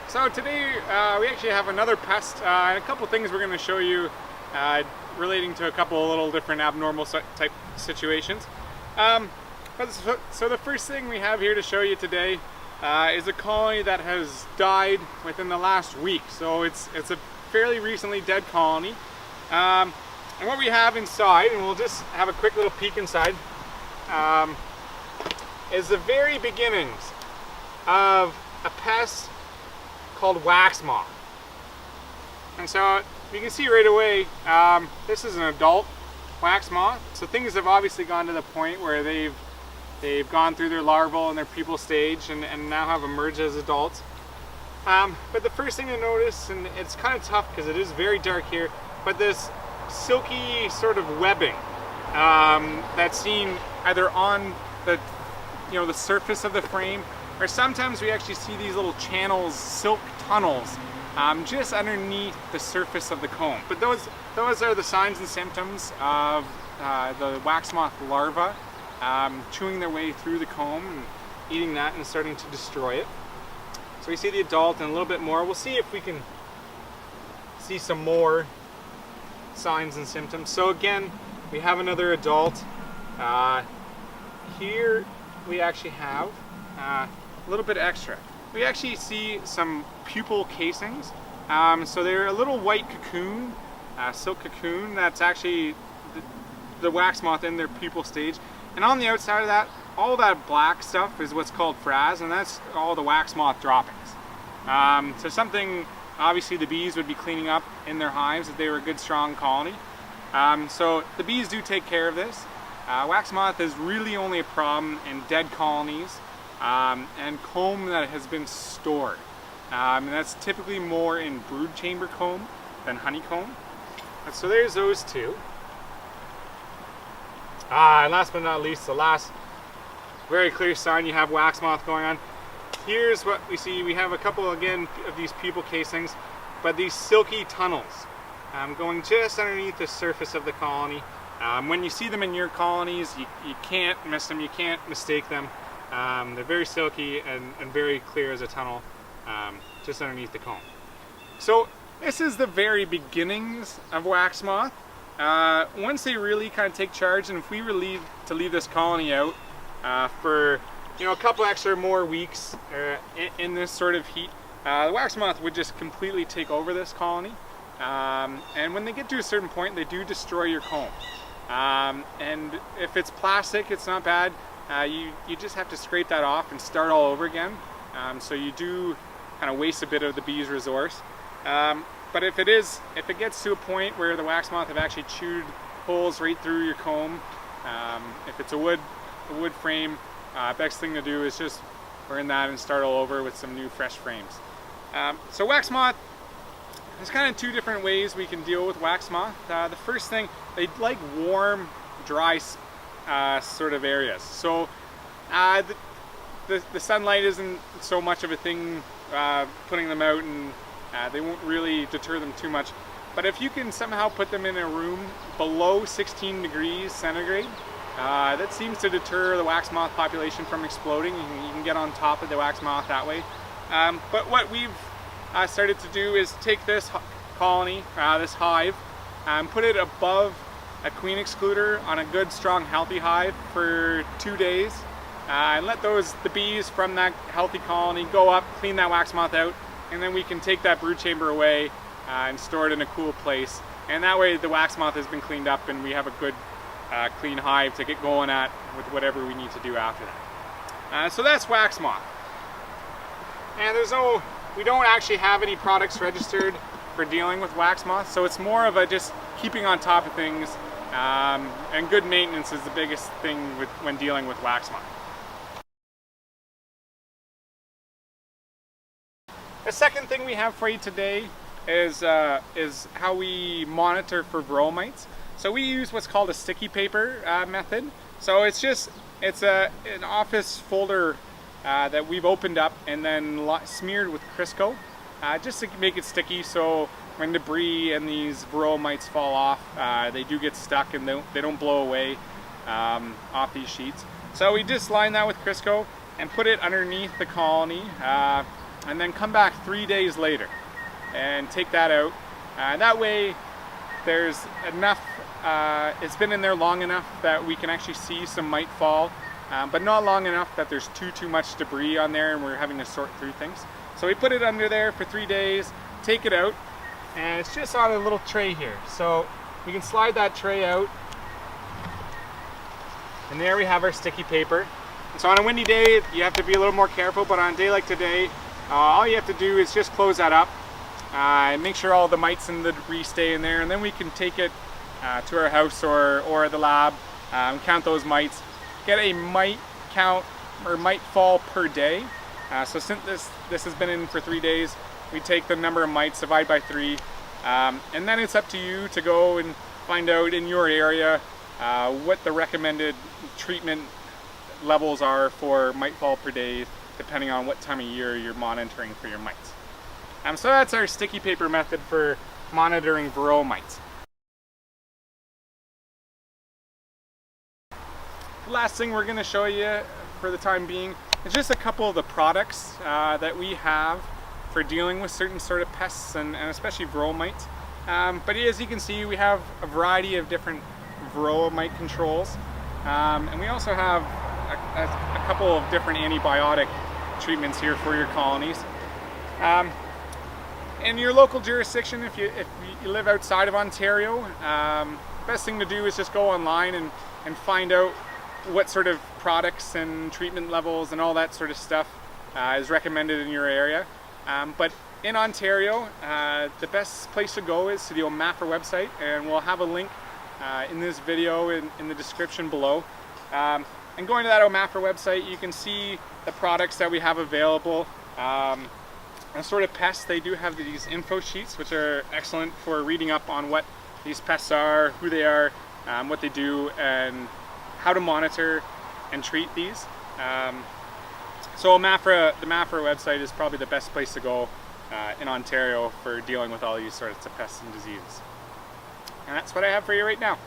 So today we actually have another pest and a couple things we're going to show you relating to a couple of little different abnormal type situations. So the first thing we have here to show you today is a colony that has died within the last week. So it's a fairly recently dead colony. And what we have inside, and we'll just have a quick little peek inside, is the very beginnings of a pest called wax moth. And so you can see right away, this is an adult wax moth. So things have obviously gone to the point where they've gone through their larval and their pupal stage and now have emerged as adults. But the first thing to notice, and it's kind of tough because it is very dark here, but this silky sort of webbing that's seen either on the the surface of the frame, or sometimes we actually see these little channels, silk tunnels, just underneath the surface of the comb. But those are the signs and symptoms of the wax moth larva chewing their way through the comb and eating that and starting to destroy it. So we see the adult and a little bit more. We'll see if we can see some more signs and symptoms. So again, we have another adult. Here we actually have a little bit extra. We actually see some pupal casings. So they're a little white cocoon, silk cocoon, that's actually the wax moth in their pupal stage. And on the outside of that, all that black stuff is what's called frass, and that's all the wax moth droppings. So something obviously the bees would be cleaning up in their hives if they were a good strong colony. So the bees do take care of this. Wax moth is really only a problem in dead colonies and comb that has been stored. And that's typically more in brood chamber comb than honeycomb. And so there's those two. And last but not least, the last very clear sign you have wax moth going on. Here's what we see. We have a couple again of these pupal casings, but these silky tunnels going just underneath the surface of the colony. When you see them in your colonies, you can't miss them, you can't mistake them. They're very silky and very clear as a tunnel just underneath the comb. So this is the very beginnings of wax moth. Once they really kind of take charge, and if we were to leave this colony out for a couple extra more weeks in this sort of heat, the wax moth would just completely take over this colony. And when they get to a certain point, they do destroy your comb. And if it's plastic, it's not bad. You just have to scrape that off and start all over again. So you do kind of waste a bit of the bee's resource. But if it gets to a point where the wax moth have actually chewed holes right through your comb, if it's a wood frame, best thing to do is just burn that and start all over with some new fresh frames. So wax moth, there's kind of two different ways we can deal with wax moth. The first thing, they like warm, dry sort of areas. So the sunlight isn't so much of a thing putting them out, and they won't really deter them too much. But if you can somehow put them in a room below 16 degrees centigrade, that seems to deter the wax moth population from exploding. You can get on top of the wax moth that way. But what we've started to do is take this colony, this hive, and put it above a queen excluder on a good, strong, healthy hive for 2 days, and let the bees from that healthy colony go up, clean that wax moth out, and then we can take that brood chamber away and store it in a cool place. And that way the wax moth has been cleaned up and we have a good clean hive to get going at with whatever we need to do after that. So that's wax moth. And we don't actually have any products registered for dealing with wax moth, so it's more of a just keeping on top of things, and good maintenance is the biggest thing when dealing with wax moth. The second thing we have for you today is how we monitor for varroa mites. So we use what's called a sticky paper method. So it's an office folder that we've opened up and then smeared with Crisco, just to make it sticky, so when debris and these varroa mites fall off, they do get stuck and they don't blow away off these sheets. So we just line that with Crisco and put it underneath the colony. and then come back 3 days later and take that out. That way there's enough, it's been in there long enough that we can actually see some mite fall, but not long enough that there's too much debris on there and we're having to sort through things. So we put it under there for 3 days, take it out, and it's just on a little tray here. So we can slide that tray out, and there we have our sticky paper. So on a windy day, you have to be a little more careful, but on a day like today, all you have to do is just close that up, and make sure all the mites and the debris stay in there, and then we can take it to our house or the lab, count those mites, get a mite count or mite fall per day. So since this has been in for 3 days, we take the number of mites, divide by 3, and then it's up to you to go and find out in your area what the recommended treatment levels are for mite fall per day, depending on what time of year you're monitoring for your mites. So that's our sticky paper method for monitoring varroa mites. The last thing we're going to show you for the time being is just a couple of the products that we have for dealing with certain sort of pests and especially varroa mites. But as you can see, we have a variety of different varroa mite controls, and we also have a couple of different antibiotic treatments here for your colonies. In your local jurisdiction, if you live outside of Ontario, best thing to do is just go online and find out what sort of products and treatment levels and all that sort of stuff is recommended in your area. But in Ontario, the best place to go is to the OMAFRA website, and we'll have a link in this video in the description below. And going to that OMAFRA website, you can see the products that we have available. And sort of pests, they do have these info sheets, which are excellent for reading up on what these pests are, who they are, what they do, and how to monitor and treat these. So the MAFRA website is probably the best place to go in Ontario for dealing with all these sorts of pests and diseases. And that's what I have for you right now.